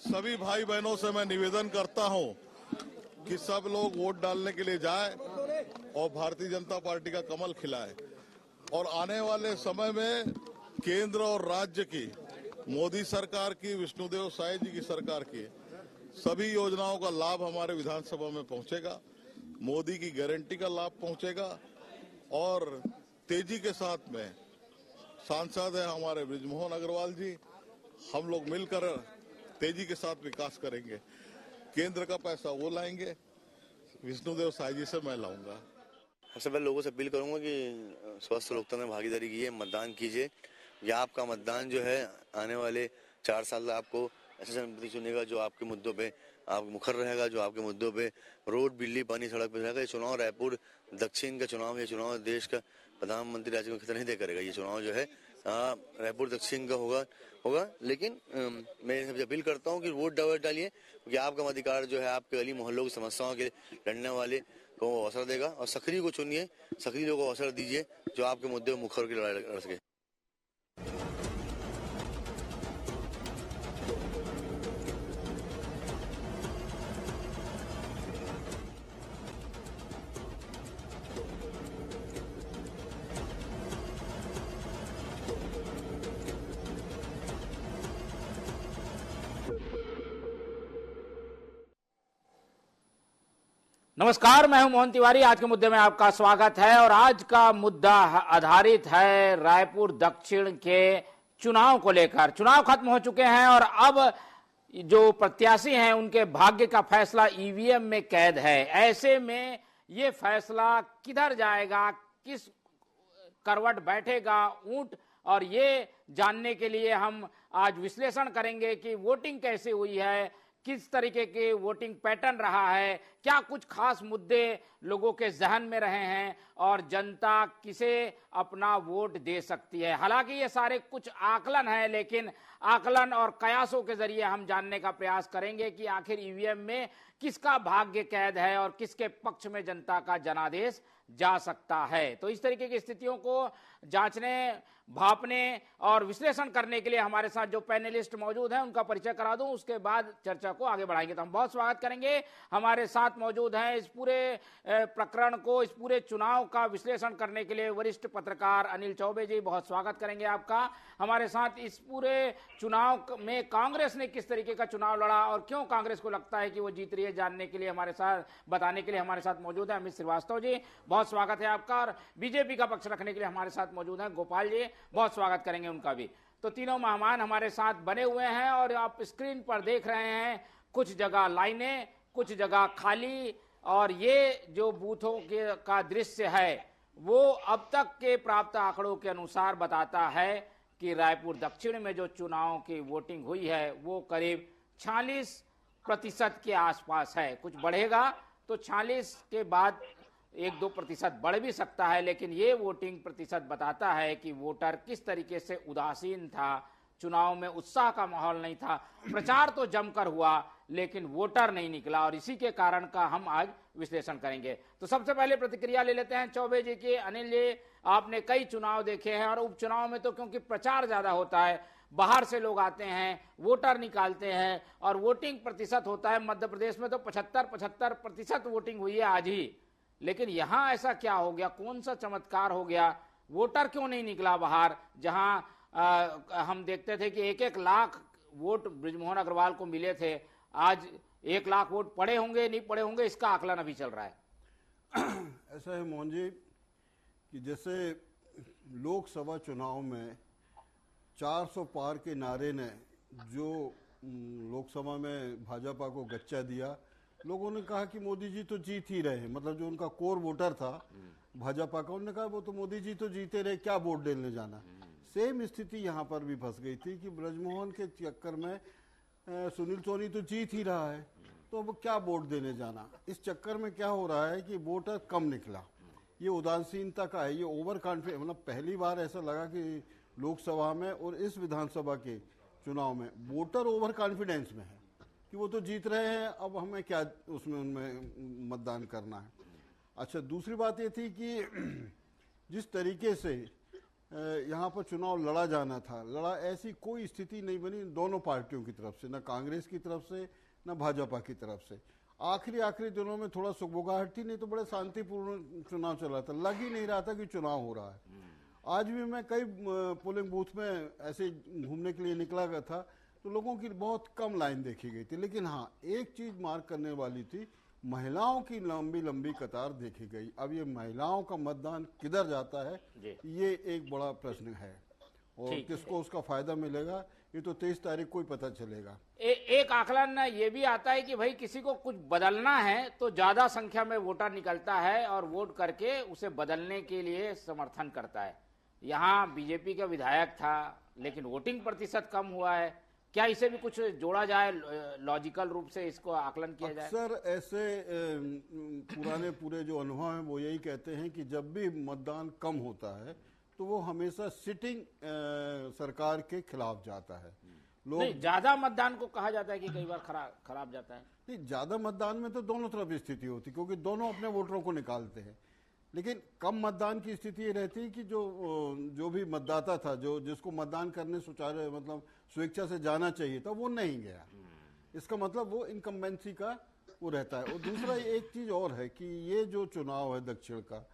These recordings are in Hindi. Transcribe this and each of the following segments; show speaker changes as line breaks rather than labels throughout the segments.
सभी भाई बहनों से मैं निवेदन करता हूं कि सब लोग वोट डालने के लिए जाएं और भारतीय जनता पार्टी का कमल खिलाएं और आने वाले समय में केंद्र और राज्य की मोदी सरकार की, विष्णुदेव साय जी की सरकार की सभी योजनाओं का लाभ हमारे विधानसभा में पहुंचेगा। मोदी की गारंटी का लाभ पहुंचेगा और तेजी के साथ में सांसद है हमारे बृजमोहन अग्रवाल जी, हम लोग मिलकर तेजी के साथ विकास करेंगे। केंद्र का पैसा वो लाएंगे, विष्णुदेव साय जी से मैं लाऊंगा।
सबसे पहले लोगों से अपील करूंगा कि स्वस्थ लोकतंत्र में भागीदारी कीजिए, मतदान कीजिए। या आपका मतदान जो है आने वाले 4 साल आपको ऐसे जनप्रतिनिधि चुनेगा जो आपके मुद्दों पे आप मुखर रहेगा, जो आपके मुद्दों पे रोड, बिजली, पानी, सड़क पे रहेगा। ये चुनाव रायपुर दक्षिण का चुनाव, ये चुनाव देश का प्रधानमंत्री राज्य को खतरा नहीं दे करेगा। ये चुनाव जो है रायपुर दक्षिण का होगा। लेकिन मैं सबसे अपील करता हूँ कि वोट डालिए, क्योंकि आपका मताधिकार जो है आपके गली मोहल्लों की समस्याओं के लड़ने वाले को अवसर देगा। और सक्रिय को चुनिए, सक्रिय लोगों को अवसर दीजिए जो आपके मुद्दे में मुखर की लड़ाई लड़ सके।
नमस्कार, मैं हूं मोहन तिवारी। आज के मुद्दे में आपका स्वागत है और आज का मुद्दा आधारित है रायपुर दक्षिण के चुनाव को लेकर। चुनाव खत्म हो चुके हैं और अब जो प्रत्याशी हैं उनके भाग्य का फैसला ईवीएम में कैद है। ऐसे में ये फैसला किधर जाएगा, किस करवट बैठेगा ऊंट, और ये जानने के लिए हम आज विश्लेषण करेंगे कि वोटिंग कैसे हुई है, किस तरीके के वोटिंग पैटर्न रहा है, क्या कुछ खास मुद्दे लोगों के जहन में रहे हैं और जनता किसे अपना वोट दे सकती है। हालांकि ये सारे कुछ आकलन है, लेकिन आकलन और कयासों के जरिए हम जानने का प्रयास करेंगे कि आखिर ईवीएम में किसका भाग्य कैद है और किसके पक्ष में जनता का जनादेश जा सकता है। तो इस तरीके की स्थितियों को जांचने, भापने और विश्लेषण करने के लिए हमारे साथ जो पैनलिस्ट मौजूद हैं उनका परिचय करा दूं, उसके बाद चर्चा को आगे बढ़ाएंगे। तो हम बहुत स्वागत करेंगे। हमारे साथ मौजूद हैं इस पूरे प्रकरण को, इस पूरे चुनाव का विश्लेषण करने के लिए वरिष्ठ पत्रकार अनिल चौबे जी, बहुत स्वागत करेंगे आपका। हमारे साथ इस पूरे चुनाव में कांग्रेस ने किस तरीके का चुनाव लड़ा और क्यों कांग्रेस को लगता है कि वो जीत रही है, जानने के लिए हमारे साथ, बताने के लिए हमारे साथ मौजूद है अमित श्रीवास्तव जी, बहुत स्वागत है आपका। और बीजेपी का पक्ष रखने के लिए हमारे साथ मौजूद है गोपाल जी, बहुत स्वागत करेंगे उनका भी। तो तीनों मेहमान हमारे साथ बने हुए हैं और आप स्क्रीन पर देख रहे हैं कुछ जगह लाइनें, कुछ जगह खाली, और ये जो बूथों के का दृश्य है वो अब तक के प्राप्त आंकड़ों के अनुसार बताता है कि रायपुर दक्षिण में जो चुनाव की वोटिंग हुई है वो करीब 46% के आसपास है। कुछ बढ़ेगा तो 46 के बाद 1-2% बढ़ भी सकता है, लेकिन ये वोटिंग प्रतिशत बताता है कि वोटर किस तरीके से उदासीन था, चुनाव में उत्साह का माहौल नहीं था। प्रचार तो जमकर हुआ लेकिन वोटर नहीं निकला, और इसी के कारण का हम आज विश्लेषण करेंगे। तो सबसे पहले प्रतिक्रिया ले लेते हैं चौबे जी की। अनिल जी, आपने कई चुनाव देखे हैं और उपचुनाव में तो क्योंकि प्रचार ज्यादा होता है, बाहर से लोग आते हैं, वोटर निकालते हैं और वोटिंग प्रतिशत होता है। मध्य प्रदेश में तो 75% वोटिंग हुई है आज ही, लेकिन यहां ऐसा क्या हो गया, कौन सा चमत्कार हो गया, वोटर क्यों नहीं निकला बाहर? जहां हम देखते थे कि 1-1 लाख वोट बृजमोहन अग्रवाल को मिले थे, आज 1 लाख वोट पड़े होंगे, नहीं पड़े होंगे, इसका आकलन अभी चल रहा है।
ऐसा है मोहन जी कि जैसे लोकसभा चुनाव में 400 पार के नारे ने जो लोकसभा में भाजपा को गच्चा दिया, लोगों ने कहा कि मोदी जी तो जीत ही रहे। मतलब जो उनका कोर वोटर था भाजपा का, उन्होंने कहा वो तो मोदी जी तो जीते रहे, क्या वोट देने जाना। सेम स्थिति यहाँ पर भी फंस गई थी कि बृजमोहन के चक्कर में सुनील सोनी तो जीत ही रहा है, तो अब क्या वोट देने जाना। इस चक्कर में क्या हो रहा है कि वोटर कम निकला, ये उदासीनता का है, ये ओवर कॉन्फिडेंस। मतलब पहली बार ऐसा लगा कि लोकसभा में और इस विधानसभा के चुनाव में वोटर ओवर कॉन्फिडेंस में है कि वो तो जीत रहे हैं, अब हमें क्या उसमें उनमें मतदान करना है। अच्छा, दूसरी बात ये थी कि जिस तरीके से यहाँ पर चुनाव लड़ा जाना था, ऐसी कोई स्थिति नहीं बनी दोनों पार्टियों की तरफ से, न कांग्रेस की तरफ से न भाजपा की तरफ से। आखिरी दिनों में थोड़ा सुगबुगाहट थी, नहीं तो बड़े शांतिपूर्ण चुनाव चला था, लग ही नहीं रहा था कि चुनाव हो रहा है। आज भी मैं कई पोलिंग बूथ में ऐसे घूमने के लिए निकला गया था तो लोगों की बहुत कम लाइन देखी गई थी, लेकिन हाँ एक चीज मार्क करने वाली थी, महिलाओं की लंबी लंबी कतार देखी गई। अब ये महिलाओं का मतदान किधर जाता है, ये एक बड़ा प्रश्न है और किसको उसका फायदा मिलेगा ये तो 23 तारीख को ही पता चलेगा।
एक आकलन ये भी आता है कि भाई किसी को कुछ बदलना है तो ज्यादा संख्या में वोटर निकलता है और वोट करके उसे बदलने के लिए समर्थन करता है। यहाँ बीजेपी का विधायक था लेकिन वोटिंग प्रतिशत कम हुआ है, क्या इसे भी कुछ जोड़ा जाए, लॉजिकल रूप से इसको आकलन किया जाए?
अक्सर ऐसे पूरे जो अनुभव हैं वो यही कहते हैं कि जब भी मतदान कम होता है तो वो हमेशा सिटिंग सरकार के खिलाफ जाता है। लोग
नहीं, ज्यादा मतदान को कहा जाता है कि कई बार खराब जाता है।
नहीं, ज्यादा मतदान में तो दोनों तरफ स्थिति होती क्योंकि दोनों अपने वोटरों को निकालते हैं, लेकिन कम मतदान की स्थिति ये रहती है कि जो भी मतदाता था, जिसको मतदान करने सुचारू मतलब स्वेच्छा से जाना चाहिए था वो नहीं गया। इसका मतलब वो इनकम्बेंसी का वो रहता है। और दूसरा एक चीज और है कि ये जो चुनाव है दक्षिण का,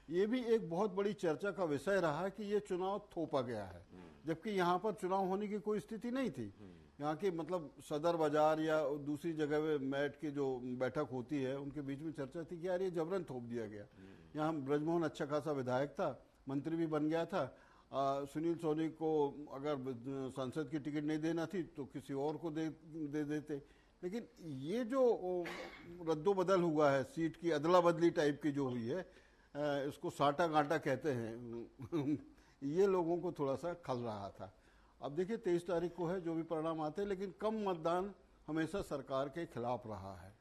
ये भी एक बहुत बड़ी चर्चा का विषय रहा कि ये चुनाव थोपा गया है, जबकि यहाँ पर चुनाव होने की कोई स्थिति नहीं थी। यहाँ की मतलब सदर बाजार या दूसरी जगह में मैट की जो बैठक होती है उनके बीच में चर्चा थी कि यार ये जबरन थोप दिया गया। यहाँ ब्रजमोहन अच्छा खासा विधायक था, मंत्री भी बन गया था। सुनील सोनी को अगर सांसद की टिकट नहीं देना थी तो किसी और को दे देते, लेकिन ये जो रद्दोबदल हुआ है, सीट की अदला बदली टाइप की जो हुई है, इसको साटा गांटा कहते हैं ये लोगों को थोड़ा सा खल रहा था। अब देखिए 23 तारीख को है जो भी परिणाम आते हैं, लेकिन कम मतदान हमेशा सरकार के खिलाफ रहा है।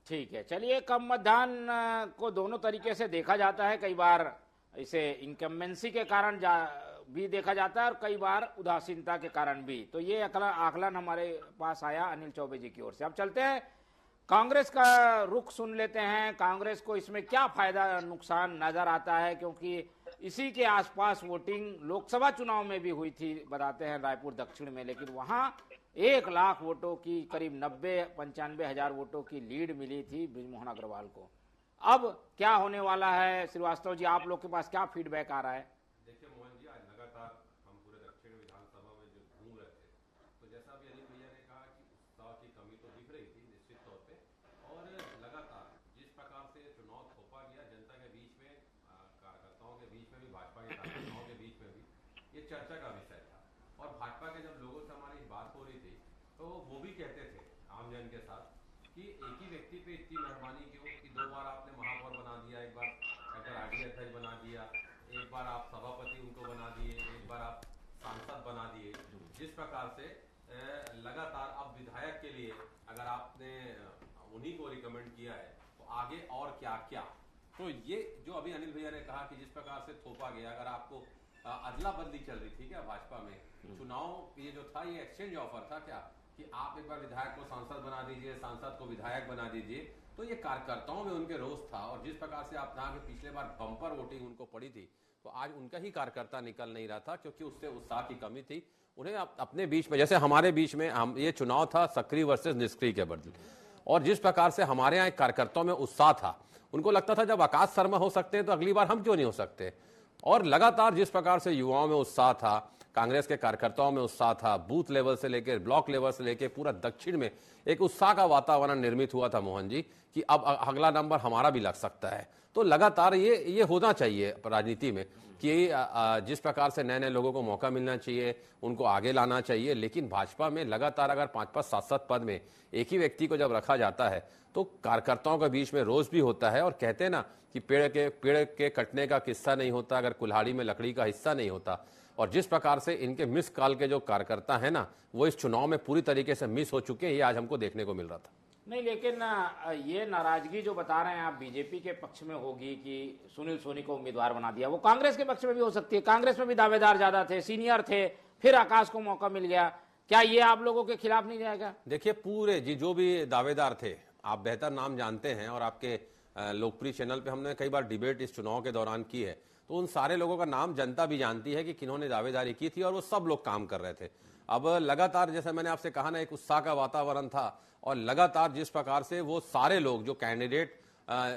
ठीक है, चलिए, कम मतदान को दोनों तरीके से देखा जाता है। कई बार इसे इनकम्बेंसी के कारण भी देखा जाता है और कई बार उदासीनता के कारण भी। तो ये आकलन हमारे पास आया अनिल चौबे जी की ओर से। अब चलते हैं कांग्रेस का रुख सुन लेते हैं, कांग्रेस को इसमें क्या फायदा नुकसान नजर आता है, क्योंकि इसी के आसपास वोटिंग लोकसभा चुनाव में भी हुई थी, बताते हैं रायपुर दक्षिण में, लेकिन वहां 1 लाख वोटों की करीब 90-95 हजार वोटों की लीड मिली थी बृजमोहन अग्रवाल को। अब क्या होने वाला है श्रीवास्तव जी, आप लोग के पास क्या फीडबैक आ रहा है?
देखिए मोहन जी, आज लगातार हम पूरे दक्षिण विधानसभा में जो घूम रहे थे, तो जैसा अभी अनिल भैया ने कहा कि उत्साह की कमी तो दिख रही थी निश्चित तौर पे, और लगातार जिस प्रकार से चुनाव थोपा गया जनता के बीच में, कार्यकर्ताओं के बीच में भी, भाजपा के कार्यकर्ताओं के बीच में भी, ये चर्चा का विषय था। और भाजपा के जब लोगों से हमारी बात हो रही थी तो वो भी कहते थे आमजन के साथ कि एक ही व्यक्ति पे इतनी मेहरबानी क्यों कि 2 बार आपने महापौर बना दिया, एक बार अगर आरडी अध्यक्ष बना दिया, एक बार आप सभापति उनको बना दिए, एक बार आप सांसद बना दिए। जिस प्रकार से लगातार अब विधायक के लिए अगर आपने उन्हीं को रिकमेंड किया है तो आगे और क्या क्या। तो ये जो अभी अनिल भैया ने कहा कि जिस प्रकार से थोपा गया, अगर आपको अदला बदली चल रही थी क्या भाजपा में, चुनाव ये जो था ये एक्सचेंज ऑफर था क्या कि आप एक बार विधायक को सांसद बना दीजिए, सांसद को विधायक बना दीजिए, तो ये कार्यकर्ताओं में उनके रोष था। और जिस प्रकार से आप कहा कि पिछले बार बम्पर वोटिंग उनको पड़ी थी, तो आज उनका ही कार्यकर्ता निकल नहीं रहा था क्योंकि उससे उत्साह की कमी थी। उन्हें अपने बीच में, जैसे हमारे बीच में हम ये चुनाव था सक्रिय वर्सेस निष्क्रिय के बदले, और जिस प्रकार से हमारे यहाँ कार्यकर्ताओं में उत्साह था, उनको लगता था जब आकाश शर्मा हो सकते हैं तो अगली बार हम क्यों नहीं हो सकते। और लगातार जिस प्रकार से युवाओं में उत्साह था, कांग्रेस के कार्यकर्ताओं में उत्साह था, बूथ लेवल से लेकर ब्लॉक लेवल से लेकर पूरा दक्षिण में एक उत्साह का वातावरण निर्मित हुआ था मोहन जी कि अब अगला नंबर हमारा भी लग सकता है। तो लगातार ये होना चाहिए राजनीति में कि जिस प्रकार से नए नए लोगों को मौका मिलना चाहिए, उनको आगे लाना चाहिए। लेकिन भाजपा में लगातार अगर 5-5, 7-7 पद में एक ही व्यक्ति को जब रखा जाता है तो कार्यकर्ताओं के बीच में रोष भी होता है। और कहते हैं ना कि पेड़ के कटने का किस्सा नहीं होता अगर कुल्हाड़ी में लकड़ी का हिस्सा नहीं होता। और जिस प्रकार से इनके मिस कॉल के जो कार्यकर्ता है ना, वो इस चुनाव में पूरी तरीके से मिस हो चुके हैं, ये आज हमको देखने को मिल रहा था।
नहीं, लेकिन ये नाराजगी जो बता रहे हैं आप बीजेपी के पक्ष में होगी कि सुनील सोनी को उम्मीदवार बना दिया, वो कांग्रेस के पक्ष में भी हो सकती है। कांग्रेस में भी दावेदार ज्यादा थे, सीनियर थे, फिर आकाश को मौका मिल गया, क्या ये आप लोगों के खिलाफ नहीं जाएगा?
देखिए पूरे जो भी दावेदार थे, आप बेहतर नाम जानते हैं और आपके लोकप्रिय चैनल पे हमने कई बार डिबेट इस चुनाव के दौरान की है, तो उन सारे लोगों का नाम जनता भी जानती है कि किन्होंने दावेदारी की थी और वो सब लोग काम कर रहे थे। अब लगातार जैसे मैंने आपसे कहा ना, एक उत्साह का वातावरण था और लगातार जिस प्रकार से वो सारे लोग जो कैंडिडेट,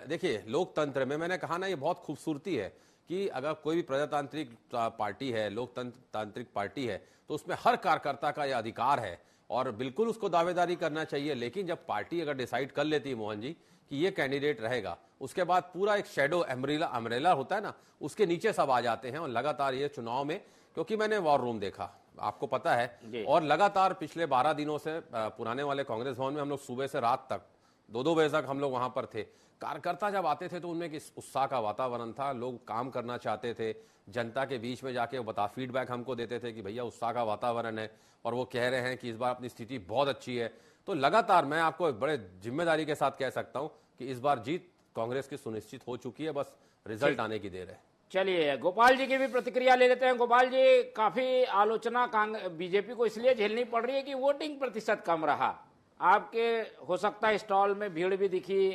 देखिए लोकतंत्र में मैंने कहा ना, ये बहुत खूबसूरती है कि अगर कोई भी प्रजातांत्रिक पार्टी है, लोकतांत्रिक पार्टी है, तो उसमें हर कार्यकर्ता का यह अधिकार है और बिल्कुल उसको दावेदारी करना चाहिए। लेकिन जब पार्टी अगर डिसाइड कर लेती है मोहन जी कि ये कैंडिडेट रहेगा, उसके बाद पूरा एक शेडो अम्ब्रेला होता है ना, उसके नीचे सब आ जाते हैं। और लगातार ये चुनाव में, क्योंकि मैंने वॉर रूम देखा, आपको पता है, और लगातार पिछले 12 दिनों से पुराने वाले कांग्रेस भवन में हम लोग सुबह से रात तक 2-2 बजे तक हम लोग वहां पर थे। कार्यकर्ता जब आते थे तो उनमें एक उत्साह का वातावरण था, लोग काम करना चाहते थे, जनता के बीच में जाके फीडबैक हमको देते थे कि भैया उत्साह का वातावरण है और वो कह रहे हैं कि इस बार अपनी स्थिति बहुत अच्छी है। तो लगातार मैं आपको बड़े जिम्मेदारी के साथ कह सकता हूं कि इस बार जीत कांग्रेस की सुनिश्चित हो चुकी है, बस रिजल्ट आने की देर है।
चलिए गोपाल जी की भी प्रतिक्रिया ले लेते हैं। गोपाल जी, काफी आलोचना बीजेपी को इसलिए झेलनी पड़ रही है कि वोटिंग प्रतिशत कम रहा। आपके हो सकता है स्टॉल में भीड़ भी दिखी,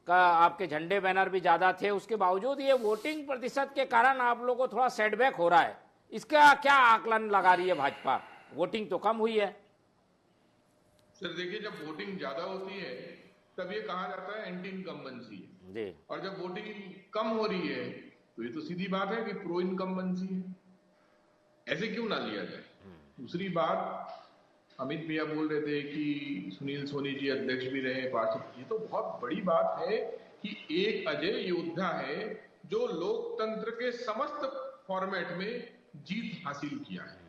का आपके झंडे बैनर भी ज्यादा थे, उसके बावजूद ये वोटिंग प्रतिशत के कारण आप लोगों को थोड़ा सेटबैक हो रहा है। इसका क्या आकलन लगा रही है भाजपा? वोटिंग तो कम हुई है।
सर देखिए, जब वोटिंग ज्यादा होती है तब ये कहा जाता है एंटी इनकम्बेंसी है, और जब वोटिंग कम हो रही है तो ये तो सीधी बात है कि प्रो इनकम्बेंसी है। ऐसे क्यों ना लिया जाए। दूसरी बात, अमित भैया बोल रहे थे कि सुनील सोनी जी अध्यक्ष भी रहे, पार्षद। ये तो बहुत बड़ी बात है कि एक अजय योद्धा है जो लोकतंत्र के समस्त फॉर्मेट में जीत हासिल किया है।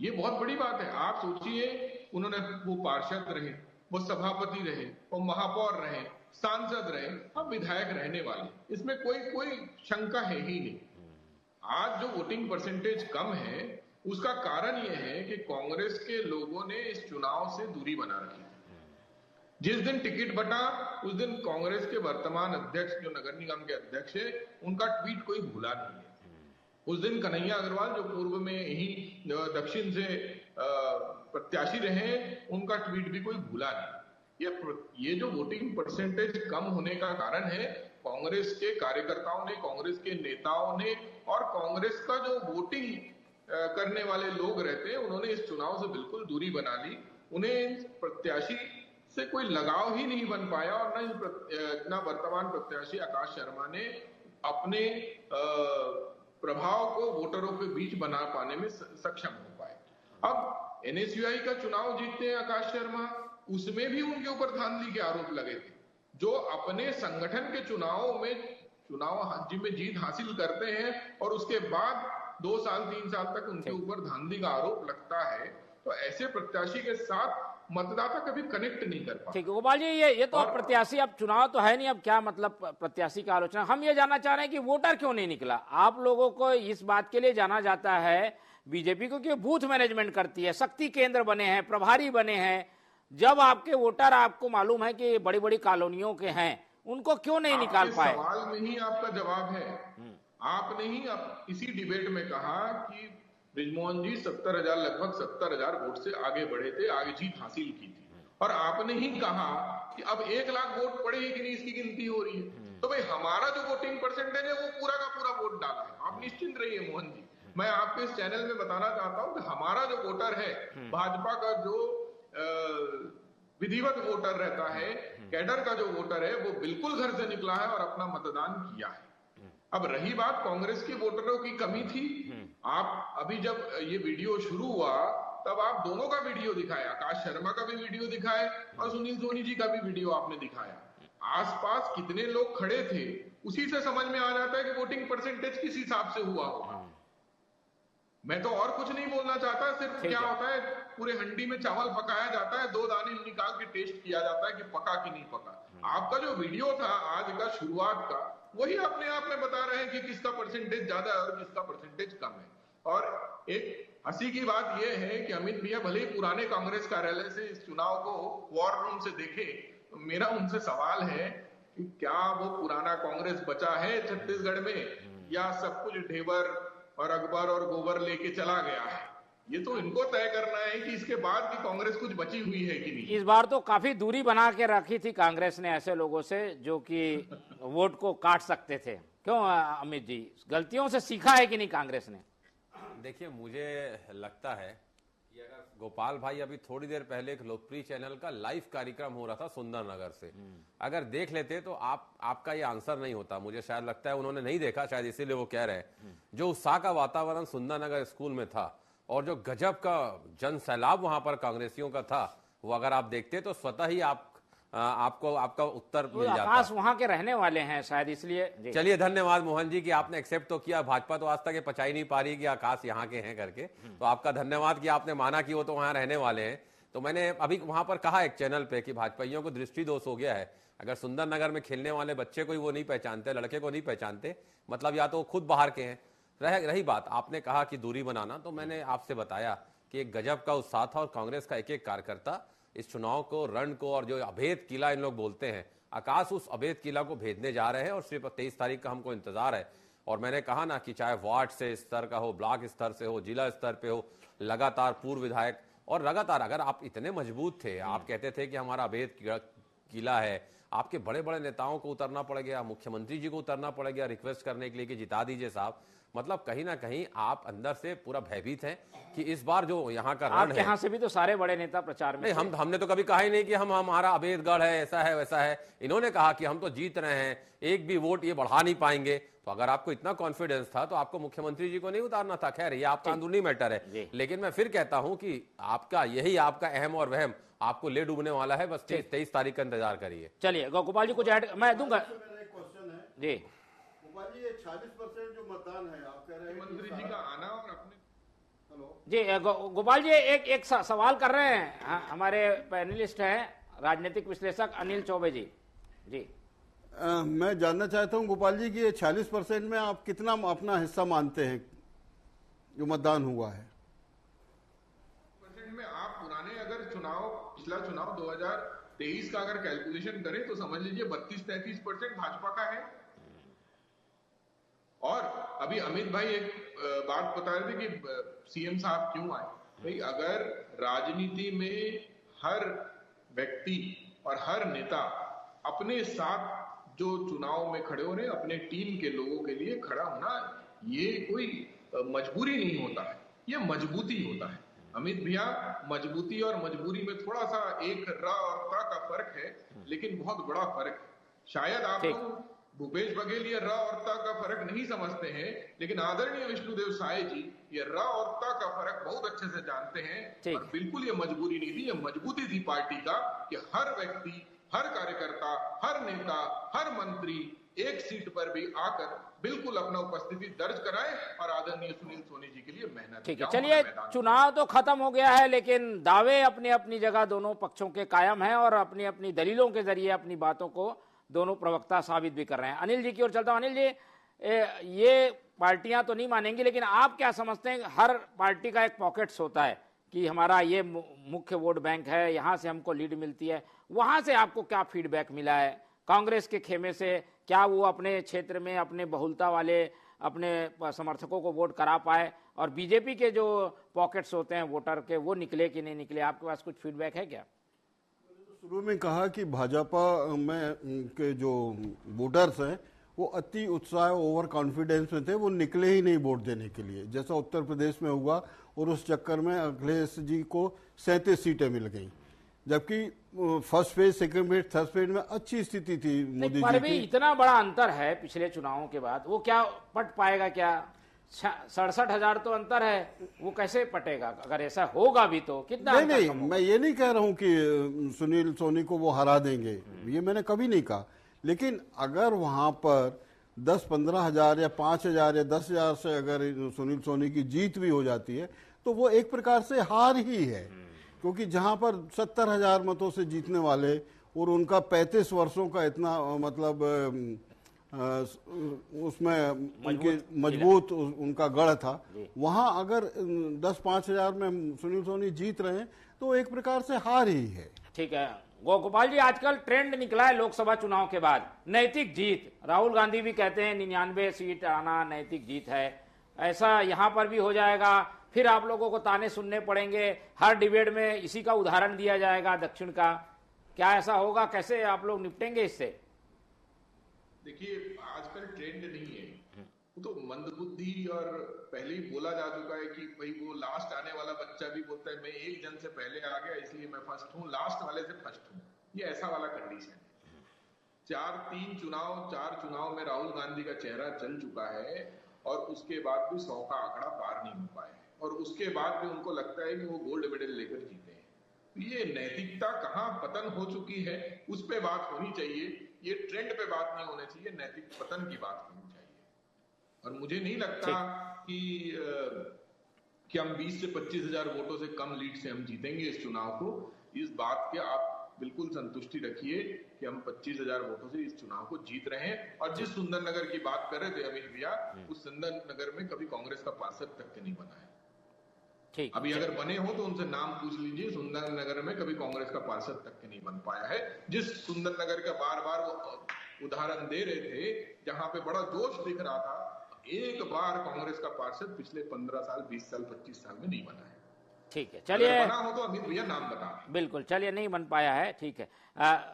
ये बहुत बड़ी बात है। आप सोचिए, उन्होंने, वो पार्षद रहे, वो सभापति रहे, वो महापौर रहे, सांसद रहे, अब विधायक रहने वाले, इसमें कोई शंका है ही नहीं। आज जो वोटिंग परसेंटेज कम है उसका कारण यह है कि कांग्रेस के लोगों ने इस चुनाव से दूरी बना रखी। जिस दिन टिकट बटा उस दिन कांग्रेस के वर्तमान अध्यक्ष, जो नगर निगम के अध्यक्ष है, उनका ट्वीट कोई भूला नहीं है। उस दिन कन्हैया अग्रवाल, जो पूर्व में यही दक्षिण से प्रत्याशी रहे, उनका ट्वीट भी कोई भूला नहीं। ये जो वोटिंग परसेंटेज कम होने का कारण है, कांग्रेस के कार्यकर्ताओं ने, कांग्रेस के नेताओं ने और कांग्रेस का जो वोटिंग करने वाले लोग रहते हैं, उन्होंने इस चुनाव से बिल्कुल दूरी बना ली। उन्हें प्रत्याशी से कोई लगाव ही नहीं बन पाया और न वर्तमान प्रत्याशी आकाश शर्मा ने अपने प्रभाव को वोटरों के बीच बना पाने में सक्षम हो पाए। अब एनएसयूआई का चुनाव जीतते हैं आकाश शर्मा, उसमें भी उनके ऊपर धांधली के आरोप लगे थे। जो अपने संगठन के चुनाव में जीत हासिल करते हैं और उसके बाद 2 साल 3 साल तक उनके ऊपर धांधली का आरोप लगता है, तो ऐसे प्रत्याशी के साथ मतदाता कभी कनेक्ट नहीं कर पाता।
ठीक है गोपाल जी, ये तो प्रत्याशी, अब चुनाव तो है नहीं, अब क्या मतलब प्रत्याशी का आलोचना। हम ये जानना चाह रहे हैं कि वोटर क्यों नहीं निकला। आप लोगों को इस बात के लिए जाना जाता है बीजेपी को कि बूथ मैनेजमेंट करती है, शक्ति केंद्र बने हैं, प्रभारी बने हैं। जब आपके वोटर, आपको मालूम है कि बड़ी बड़ी कॉलोनियों के हैं, उनको क्यों नहीं निकाल पाए?
सवाल में ही आपका जवाब है। आपने ही इसी डिबेट में कहा कि बृजमोहन जी लगभग 70,000 वोट से आगे बढ़े थे, आगे जीत हासिल की थी, और आपने ही कहा कि अब 1 लाख वोट पड़े कि नहीं, इसकी गिनती हो रही है। तो भाई, हमारा जो वोटिंग परसेंटेज है वो पूरा का पूरा वोट डाला है। आप निश्चिंत रहिए मोहन जी, मैं आपके इस चैनल में बताना चाहता हूं कि हमारा जो वोटर है, भाजपा का जो विधिवत वोटर रहता है, कैडर का जो वोटर है, वो बिल्कुल घर से निकला है और अपना मतदान किया है। अब रही बात कांग्रेस के वोटरों की कमी थी, आप अभी जब ये वीडियो शुरू हुआ तब आप दोनों का वीडियो दिखाया, आकाश शर्मा का भी वीडियो दिखाया और सुनील सोनी जी का भी वीडियो आपने दिखाया। आसपास कितने लोग खड़े थे उसी से समझ में आ जाता है कि वोटिंग परसेंटेज किस हिसाब से हुआ होगा। मैं तो और कुछ नहीं बोलना चाहता, सिर्फ क्या होता है, पूरे हंडी में चावल पकाया जाता है, 2 दाने निकाल के टेस्ट किया जाता है कि पका कि नहीं पका। आपका जो वीडियो था आज का शुरुआत का, वही अपने आप में बता रहे हैं कि किसका परसेंटेज ज्यादा है और किसका परसेंटेज कम है। और एक हंसी की बात यह है कि अमित भैया भले ही पुराने कांग्रेस कार्यालय से इस चुनाव को वॉर रूम से देखे, तो मेरा उनसे सवाल है कि क्या वो पुराना कांग्रेस बचा है छत्तीसगढ़ में, या सब कुछ ढेबर और अकबर और गोबर लेके चला गया है। ये तो इनको तय करना है कि इसके बाद की कांग्रेस कुछ बची हुई है कि नहीं।
इस बार तो काफी दूरी बना के रखी थी कांग्रेस ने ऐसे लोगों से जो कि वोट को काट सकते थे। क्यों अमित जी, गलतियों से सीखा है कि नहीं कांग्रेस ने?
देखिए, मुझे लगता है कि अगर गोपाल भाई अभी थोड़ी देर पहले एक लोकप्रिय चैनल का लाइव कार्यक्रम हो रहा था सुंदरनगर से, अगर देख लेते तो आपका ये आंसर नहीं होता। मुझे शायद लगता है उन्होंने नहीं देखा, शायद इसीलिए वो कह रहे हैं। जो उत्साह का वातावरण सुंदरनगर स्कूल में था और जो गजब का जन सैलाब वहां पर कांग्रेसियों का था, वो अगर आप देखते तो स्वतः ही आपको आपका उत्तर मिल जाता।
आकाश वहां के रहने वाले हैं शायद, इसलिए।
चलिए, धन्यवाद मोहन जी कि आपने एक्सेप्ट तो किया। भाजपा तो आज तक ये पचा ही नहीं पा रही कि आकाश यहाँ के हैं करके, तो आपका धन्यवाद कि आपने माना कि वो तो वहां रहने वाले हैं। तो मैंने अभी वहां पर कहा एक चैनल पे कि भाजपाइयों को दृष्टि दोष हो गया है। अगर सुंदरनगर में खेलने वाले बच्चे को वो नहीं पहचानते, लड़के को नहीं पहचानते, मतलब या तो वो खुद बाहर के हैं। रही बात आपने कहा कि दूरी बनाना, तो मैंने आपसे बताया कि एक गजब का उत्साह था और कांग्रेस का एक एक कार्यकर्ता इस चुनाव को, रण को, और जो अभेद किला इन लोग बोलते हैं, आकाश उस अभेद किला को भेदने जा रहे हैं और सिर्फ 23 तारीख का हमको इंतजार है। और मैंने कहा ना कि चाहे वार्ड से स्तर का हो, ब्लॉक स्तर से हो, जिला स्तर पे हो, लगातार पूर्व विधायक और लगातार, अगर आप इतने मजबूत थे, आप कहते थे कि हमारा अभेद किला है, आपके बड़े बड़े नेताओं को उतरना पड़ गया, मुख्यमंत्री जी को उतरना पड़ गया रिक्वेस्ट करने के लिए कि जिता दीजिए साहब, मतलब कहीं ना कहीं आप अंदर से पूरा भयभीत हैं कि इस बार जो यहाँ का रण है।
यहाँ से भी तो सारे बड़े नेता प्रचार में
नहीं, हमने तो कभी कहा ही नहीं कि हमारा अभेदगढ़ है, ऐसा है वैसा है। इन्होंने कहा कि हम तो जीत रहे हैं, एक भी वोट ये बढ़ा नहीं पाएंगे। तो अगर आपको इतना कॉन्फिडेंस था तो आपको मुख्यमंत्री जी को नहीं उतारना था। खैर, ये आपका अंदरूनी मैटर है, लेकिन मैं फिर कहता हूं कि आपका अहम और वहम आपको ले डूबने वाला है। बस 23 तारीख का इंतजार करिए।
चलिए गोपाल जी कुछ ऐड मैं दूंगा जी।
गोपाल जी, ये 40% जो मतदान है, आप कह रहे हैं
मंत्री जी का आना और अपने
जी गोपाल जी एक सवाल कर रहे हैं हमारे पैनलिस्ट हैं राजनीतिक विश्लेषक अनिल चौबे जी। जी
मैं जानना चाहता हूं गोपाल जी कि ये 40% में आप कितना अपना हिस्सा मानते हैं जो मतदान हुआ है?
% में आप पुराने अगर पिछला चुनाव 2023 का अगर कैलकुलेशन करें तो समझ लीजिए 32-33% भाजपा का है। और अभी अमित भाई एक बात बता रहे थे कि सीएम साहब क्यों आए। भाई, अगर राजनीति में हर व्यक्ति और हर नेता अपने साथ जो चुनाव में खड़े हो रहे, अपने टीम के लोगों के लिए खड़ा होना, ये कोई मजबूरी नहीं होता है, ये मजबूती होता है। अमित भैया, मजबूती और मजबूरी में थोड़ा सा एक र और त का फर्क है, लेकिन बहुत बड़ा फर्क है। शायद आप लोग भूपेश बघेल ये र और त का फर्क नहीं समझते हैं, लेकिन आदरणीय विष्णुदेव साय जी ये र और त का फर्क बहुत अच्छे से जानते हैं। और बिल्कुल ये मजबूरी नहीं थी, ये मजबूती थी पार्टी का कि हर व्यक्ति, हर कार्यकर्ता, हर नेता, हर मंत्री एक सीट पर भी आकर बिल्कुल अपना उपस्थिति दर्ज कराए और आदरणीय सुनील सोनी जी के लिए मेहनत।
ठीक है, चलिए चुनाव तो खत्म हो गया है, लेकिन दावे अपनी अपनी जगह दोनों पक्षों के कायम हैं और अपनी अपनी दलीलों के जरिए अपनी बातों को दोनों प्रवक्ता साबित भी कर रहे हैं। अनिल जी की ओर चलता हूं। अनिल जी, ये पार्टियां तो नहीं मानेंगी, लेकिन आप क्या समझते हैं? हर पार्टी का एक पॉकेट्स होता है कि हमारा ये मुख्य वोट बैंक है, यहां से हमको लीड मिलती है। वहां से आपको क्या फीडबैक मिला है कांग्रेस के खेमे से? क्या वो अपने क्षेत्र में अपने बहुलता वाले अपने समर्थकों को वोट करा पाए? और बीजेपी के जो पॉकेट्स होते हैं वोटर के, वो निकले कि नहीं निकले? आपके पास कुछ फीडबैक है क्या?
शुरू में कहा कि भाजपा में के जो वोटर्स हैं वो अति उत्साह, ओवर कॉन्फिडेंस में थे, वो निकले ही नहीं वोट देने के लिए, जैसा उत्तर प्रदेश में हुआ। और उस चक्कर में अखिलेश जी को 37 सीटें मिल गई, जबकि first phase, second phase, third phase में अच्छी स्थिति थी मोदी जी की।
इतना बड़ा अंतर है पिछले चुनावों के बाद, वो क्या पट पाएगा? क्या 67,000 तो अंतर है, वो कैसे पटेगा? अगर ऐसा होगा भी तो कितना?
नहीं, मैं ये नहीं कह रहा हूं कि सुनील सोनी को वो हरा देंगे, ये मैंने कभी नहीं कहा। लेकिन अगर वहां पर 10-15 हजार या 5 हजार या 10 हजार से अगर सुनील सोनी की जीत भी हो जाती है तो वो एक प्रकार से हार ही है, क्योंकि जहां पर 70,000 मतों से जीतने वाले और उनका 35 वर्षों का इतना मतलब उसमें उनके मजबूत उनका गढ़ था, वहां अगर 10-5 हजार में सुनील सोनी जीत रहे हैं तो एक प्रकार से हार ही है।
ठीक है गोपाल जी, आजकल ट्रेंड निकला है लोकसभा चुनाव के बाद नैतिक जीत। राहुल गांधी भी कहते हैं 99 सीट आना नैतिक जीत है। ऐसा यहां पर भी हो जाएगा? फिर आप लोगों को ताने सुनने पड़ेंगे, हर डिबेट में इसी का उदाहरण दिया जाएगा दक्षिण का। क्या ऐसा होगा? कैसे आप लोग निपटेंगे इससे?
देखिए आजकल ट्रेंड नहीं है, वो तो मंदबुद्धि, और पहले ही बोला जा चुका है कि भाई वो लास्ट आने वाला बच्चा भी बोलता है मैं एक जन से पहले आ गया इसलिए मैं फर्स्ट हूँ, लास्ट वाले से फर्स्ट हूँ। ये ऐसा वाला कंडीशन है। चार चुनाव में राहुल गांधी का चेहरा चल चुका है और उसके बाद भी 100 का आंकड़ा पार नहीं हो पाए, और उसके बाद भी उनको लगता है कि वो गोल्ड मेडल लेकर जीते हैं। ये नैतिकता कहाँ पतन हो चुकी है उस पे बात होनी चाहिए, ये ट्रेंड पे बात नहीं होनी चाहिए, नैतिक पतन की बात होनी चाहिए। और मुझे नहीं लगता कि हम 20 से 25 हजार वोटों से कम लीड से हम जीतेंगे इस चुनाव को। इस बात के आप बिल्कुल संतुष्टि रखिए कि हम 25,000 वोटों से इस चुनाव को जीत रहे हैं। और जिस सुंदरनगर की बात कर रहे थे अमित भैया, उस सुंदरनगर में कभी कांग्रेस का पार्षद तक के नहीं बना है। ठीक, अभी अगर बने हो तो उनसे नाम पूछ लीजिए, सुंदरनगर में कभी कांग्रेस का पार्षद तक के नहीं बन पाया है। जिस सुंदरनगर का बार बार वो उदाहरण दे रहे थे, जहां पे बड़ा जोश दिख रहा था, एक बार कांग्रेस का पार्षद पिछले 15 साल 20 साल 25 साल में नहीं बना है।
ठीक है, चलिए
बना हो तो अमित भैया नाम बता।
बिल्कुल, चलिए नहीं बन पाया है, ठीक है।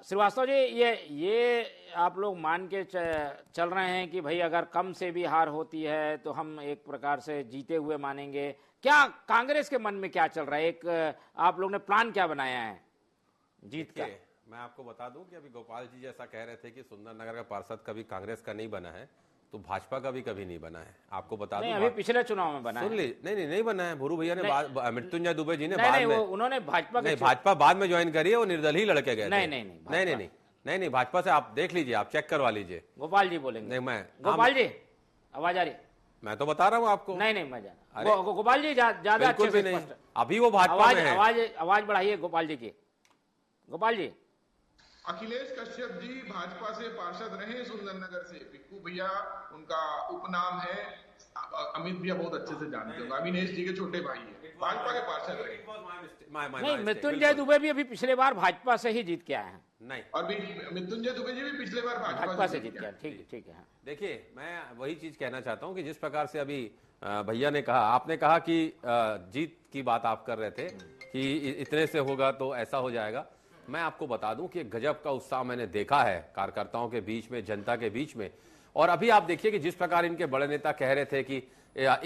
श्रीवास्तव जी, ये आप लोग मान के चल रहे हैं कि भाई अगर कम से भी हार होती है तो हम एक प्रकार से जीते हुए मानेंगे। क्या कांग्रेस के मन में क्या चल रहा है, एक आप लोग ने प्लान क्या बनाया है जीत का?
मैं आपको बता दूं कि अभी गोपाल जी जैसा कह रहे थे कि सुंदरनगर का पार्षद कभी कांग्रेस का नहीं बना है, तो भाजपा का भी कभी नहीं बना है। आपको बता दूं,
अभी पिछले चुनाव में बना है।
सुन ली, नहीं बना है। भूरू भैया ने, मृत्युंजय दुबे जी ने
बाद में, उन्होंने
भाजपा बाद में ज्वाइन करी है, वो निर्दलीय लड़के गए। नहीं, भाजपा से आप देख लीजिए, आप चेक करवा लीजिए।
गोपाल जी बोलेंगे।
नहीं, मैं
गोपाल जी आवाज आ रही?
मैं तो बता रहा हूँ आपको।
नहीं मैं जाना। गोपाल जी ज्यादा अच्छे से नहीं,
अभी वो भाजपा में है।
आवाज बढ़ाइए गोपाल जी की। गोपाल जी,
अखिलेश कश्यप जी भाजपा से पार्षद रहे सुंदरनगर से, पिक्कू भैया उनका उपनाम है, अमित भैया बहुत अच्छे से जानते होंगे, अविनेश जी के छोटे भाई है, भाजपा के पार्षद रहे।
नहीं, मृत्युंजय दुबे भी अभी पिछले बार भाजपा से ही जीत के आए हैं।
नहीं,
और भी मृत्युंजय दुबे जी भी पिछले बार
भाजपा से जीत के आए। ठीक है।
देखिए, मैं वही चीज कहना चाहता हूँ कि जिस प्रकार से अभी भैया ने कहा, आपने कहा कि जीत की बात आप कर रहे थे कि इतने से होगा तो ऐसा हो जाएगा। मैं आपको बता दूं कि गजब का उत्साह मैंने देखा है कार्यकर्ताओं के बीच में, जनता के बीच में। और अभी आप देखिए कि जिस प्रकार इनके बड़े नेता कह रहे थे कि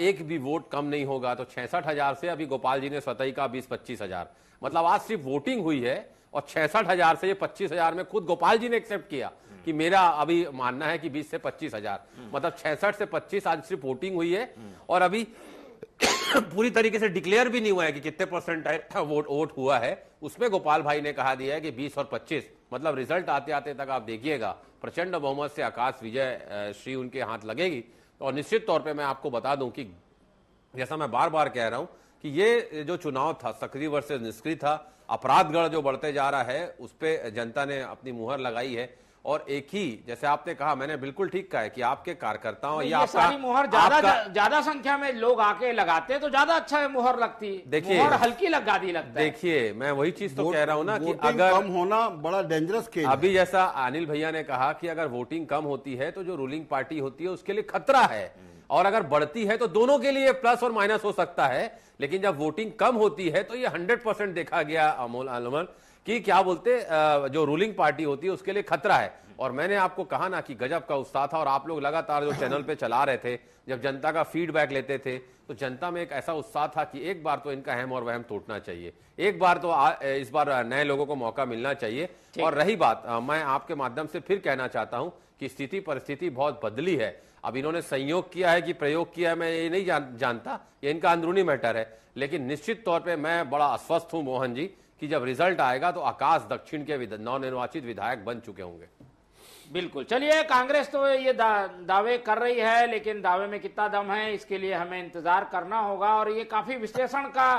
एक भी वोट कम नहीं होगा, तो 66,000 से अभी गोपाल जी ने स्वतः ही कहा 20-25 हजार, मतलब आज सिर्फ वोटिंग हुई है और 66,000 से ये 25,000 में खुद गोपाल जी ने एक्सेप्ट किया कि मेरा अभी मानना है कि 20 से 25,000, मतलब 66 से 25 आज सिर्फ वोटिंग हुई है। और अभी पूरी तरीके से डिक्लेयर भी नहीं हुआ है कि कितने % वोट हुआ है। उसमें गोपाल भाई ने कहा दिया है कि 20 और 25, मतलब रिजल्ट आते आते तक आप देखिएगा प्रचंड बहुमत से आकाश विजय श्री उनके हाथ लगेगी। और निश्चित तौर पे मैं आपको बता दूं कि जैसा मैं बार बार कह रहा हूं कि ये जो चुनाव था सक्रिय वर्सेस निष्क्रिय था, अपराधगढ़ जो बढ़ते जा रहा है उस पर जनता ने अपनी मुहर लगाई है। और एक ही, जैसे आपने कहा, मैंने बिल्कुल ठीक कहा है कि आपके कार्यकर्ताओं या
सारी मुहर ज्यादा संख्या में लोग आके लगाते हैं तो ज्यादा अच्छा है, मुहर लगती।
देखिए,
मुहर हल्की लगा दी लगता है।
देखिए, मैं वही चीज तो कह रहा हूं ना कि अगर
कम होना बड़ा डेंजरस केस है।
अभी जैसा अनिल भैया ने कहा कि अगर वोटिंग कम होती है तो जो रूलिंग पार्टी होती है उसके लिए खतरा है, और अगर बढ़ती है तो दोनों के लिए प्लस और माइनस हो सकता है। लेकिन जब वोटिंग कम होती है तो ये 100% देखा गया अमूल कि क्या बोलते जो रूलिंग पार्टी होती है उसके लिए खतरा है। और मैंने आपको कहा ना कि गजब का उत्साह था, और आप लोग लगातार जो चैनल पे चला रहे थे, जब जनता का फीडबैक लेते थे तो जनता में एक ऐसा उत्साह था कि एक बार तो इनका अहम और वहम टूटना चाहिए, एक बार तो इस बार नए लोगों को मौका मिलना चाहिए। और रही बात, मैं आपके माध्यम से फिर कहना चाहता हूं कि स्थिति परिस्थिति बहुत बदली है। अब इन्होंने संयोग किया है कि प्रयोग किया है, मैं ये नहीं जानता, ये इनका अंदरूनी मैटर है। लेकिन निश्चित तौर पर मैं बड़ा आश्वस्त हूं मोहन जी कि जब रिजल्ट आएगा तो आकाश दक्षिण के नवनिर्वाचित विधायक बन चुके होंगे।
बिल्कुल, चलिए, कांग्रेस तो ये दावे कर रही है, लेकिन दावे में कितना दम है इसके लिए हमें इंतजार करना होगा। और ये काफी विश्लेषण का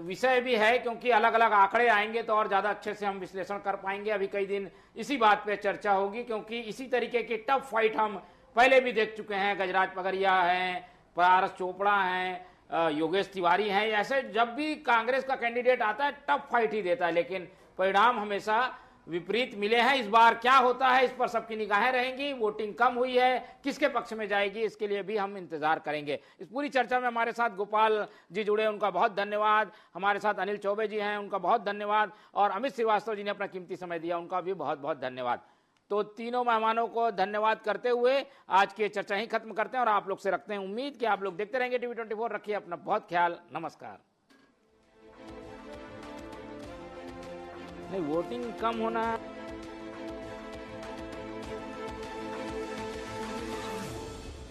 विषय भी है, क्योंकि अलग अलग आंकड़े आएंगे तो और ज्यादा अच्छे से हम विश्लेषण कर पाएंगे। अभी कई दिन इसी बात पे चर्चा होगी, क्योंकि इसी तरीके की टफ फाइट हम पहले भी देख चुके हैं। गजराज पगरिया हैं, पारस चोपड़ा हैं, योगेश तिवारी हैं। ऐसे जब भी कांग्रेस का कैंडिडेट आता है टफ फाइट ही देता है, लेकिन परिणाम हमेशा विपरीत मिले हैं। इस बार क्या होता है इस पर सबकी निगाहें रहेंगी। वोटिंग कम हुई है, किसके पक्ष में जाएगी इसके लिए भी हम इंतजार करेंगे। इस पूरी चर्चा में हमारे साथ गोपाल जी जुड़े, उनका बहुत धन्यवाद। हमारे साथ अनिल चौबे जी हैं, उनका बहुत धन्यवाद। और अमित श्रीवास्तव जी ने अपना कीमती समय दिया, उनका भी बहुत बहुत धन्यवाद। तो तीनों मेहमानों को धन्यवाद करते हुए आज की चर्चा ही खत्म करते हैं और आप लोग से रखते हैं उम्मीद कि आप लोग देखते रहेंगे टीवी 24। रखिए अपना बहुत ख्याल। नमस्कार। नहीं, वोटिंग कम होना